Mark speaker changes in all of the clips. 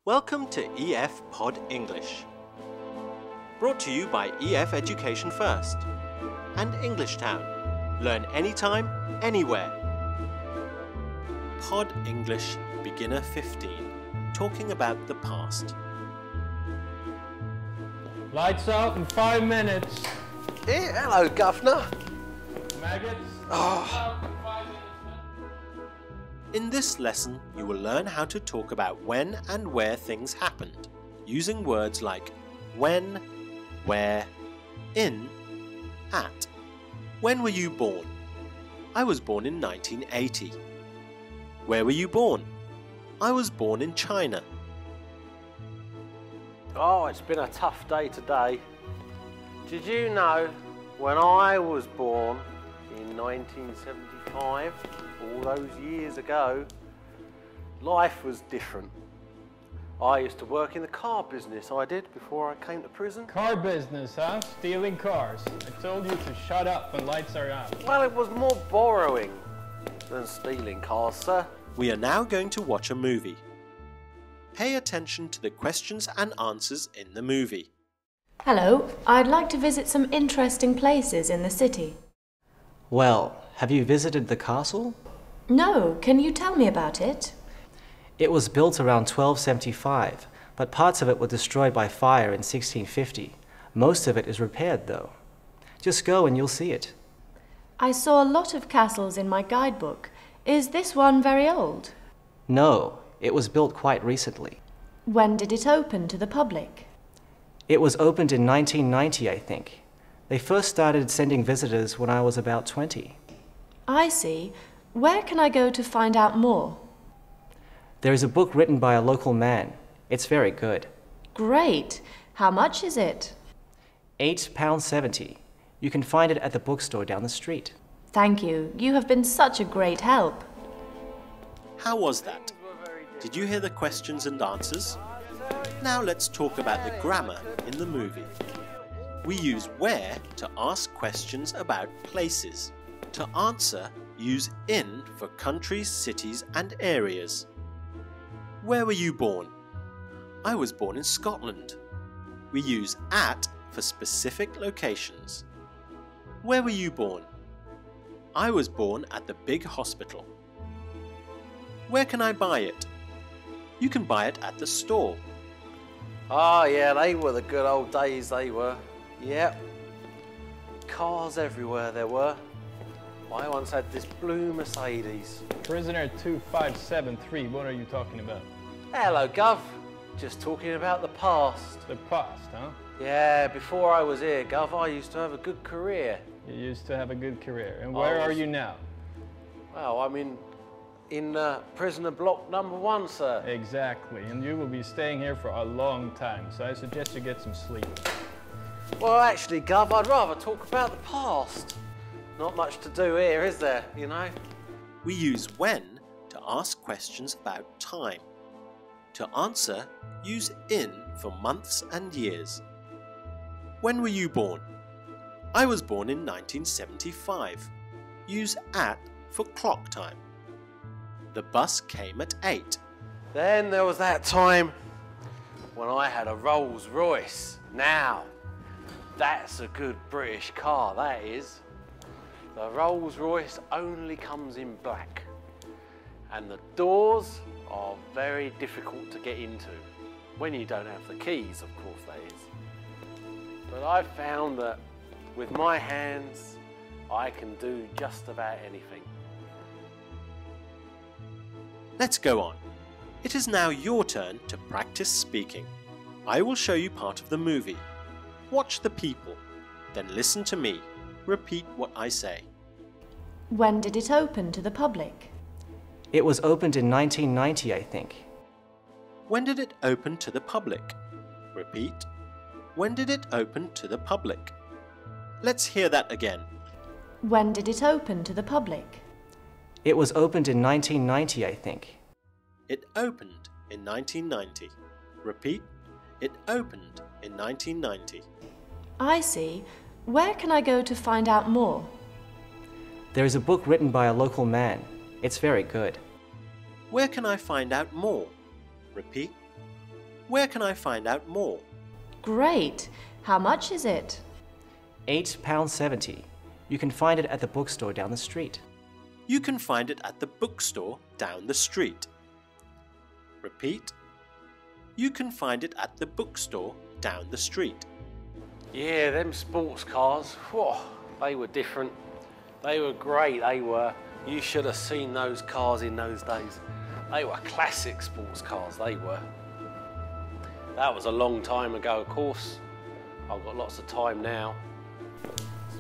Speaker 1: Welcome to EF Pod English. Brought to you by EF Education First and Englishtown. Learn anytime, anywhere. Pod English Beginner 15. Talking about the past.
Speaker 2: Lights out in 5 minutes.
Speaker 3: Hey, hello, Governor.
Speaker 2: Maggots.
Speaker 1: In this lesson, you will learn how to talk about when and where things happened, using words like when, where, in, at. When were you born? I was born in 1980. Where were you born? I was born in China.
Speaker 3: Oh, it's been a tough day today. Did you know when I was born in 1975, all those years ago, life was different. I used to work in the car business, I did, before I came to prison.
Speaker 2: Car business, huh? Stealing cars. I told you to shut up when lights are out.
Speaker 3: Well, it was more borrowing than stealing cars, sir.
Speaker 1: We are now going to watch a movie. Pay attention to the questions and answers in the movie.
Speaker 4: Hello, I'd like to visit some interesting places in the city.
Speaker 5: Well, have you visited the castle?
Speaker 4: No, can you tell me about it?
Speaker 5: It was built around 1275, but parts of it were destroyed by fire in 1650. Most of it is repaired, though. Just go and you'll see it.
Speaker 4: I saw a lot of castles in my guidebook. Is this one very old?
Speaker 5: No, it was built quite recently.
Speaker 4: When did it open to the public?
Speaker 5: It was opened in 1990, I think. They first started sending visitors when I was about 20.
Speaker 4: I see. Where can I go to find out more?
Speaker 5: There is a book written by a local man. It's very good.
Speaker 4: Great. How much is it?
Speaker 5: £8.70. You can find it at the bookstore down the street.
Speaker 4: Thank you. You have been such a great help.
Speaker 1: How was that? Did you hear the questions and answers? Now let's talk about the grammar in the movie. We use where to ask questions about places. To answer, use in for countries, cities and areas. Where were you born? I was born in Scotland. We use at for specific locations. Where were you born? I was born at the big hospital. Where can I buy it? You can buy it at the store.
Speaker 3: Oh yeah, they were the good old days, they were. Yep. Cars everywhere there were. I once had this blue Mercedes.
Speaker 2: Prisoner 2573, what are you talking about?
Speaker 3: Hello, Gov. Just talking about the past.
Speaker 2: The past, huh?
Speaker 3: Yeah, before I was here, Gov, I used to have a good career.
Speaker 2: You used to have a good career. And where are you now?
Speaker 3: Well, I'm in prisoner block number 1, sir.
Speaker 2: Exactly, and you will be staying here for a long time, so I suggest you get some sleep.
Speaker 3: Well, actually, Gov, I'd rather talk about the past. Not much to do here, is there, you know?
Speaker 1: We use when to ask questions about time. To answer, use in for months and years. When were you born? I was born in 1975. Use at for clock time. The bus came at 8.
Speaker 3: Then there was that time when I had a Rolls Royce. Now, that's a good British car, that is. The Rolls Royce only comes in black, and the doors are very difficult to get into, when you don't have the keys, of course that is. But I found that with my hands, I can do just about anything.
Speaker 1: Let's go on. It is now your turn to practice speaking. I will show you part of the movie. Watch the people, then listen to me. Repeat what I say.
Speaker 4: When did it open to the public?
Speaker 5: It was opened in 1990, I think.
Speaker 1: When did it open to the public? Repeat. When did it open to the public? Let's hear that again.
Speaker 4: When did it open to the public?
Speaker 5: It was opened in 1990, I think.
Speaker 1: It opened in 1990. Repeat. It opened in 1990.
Speaker 4: I see. Where can I go to find out more?
Speaker 5: There is a book written by a local man. It's very good.
Speaker 1: Where can I find out more? Repeat. Where can I find out more?
Speaker 4: Great! How much is it?
Speaker 5: £8.70. You can find it at the bookstore down the street.
Speaker 1: You can find it at the bookstore down the street. Repeat. You can find it at the bookstore down the street.
Speaker 3: Yeah, them sports cars, whew, they were different. They were great, they were. You should have seen those cars in those days. They were classic sports cars, they were. That was a long time ago, of course. I've got lots of time now.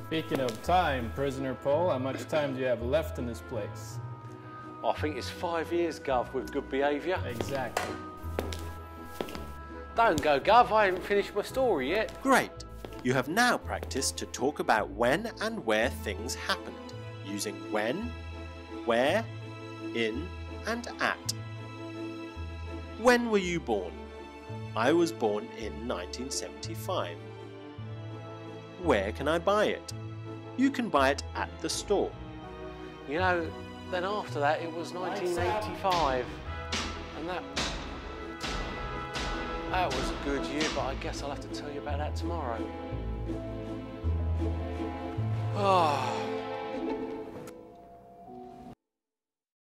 Speaker 2: Speaking of time, prisoner Paul, how much time do you have left in this place?
Speaker 3: I think it's 5 years, Gov, with good behaviour.
Speaker 2: Exactly.
Speaker 3: Don't go, Gov, I haven't finished my story yet.
Speaker 1: Great! You have now practiced to talk about when and where things happened, using when, where, in, and at. When were you born? I was born in 1975. Where can I buy it? You can buy it at the store.
Speaker 3: You know, then after that it was 1985, and that was a good year, but I guess I'll have to tell you about that tomorrow. Oh.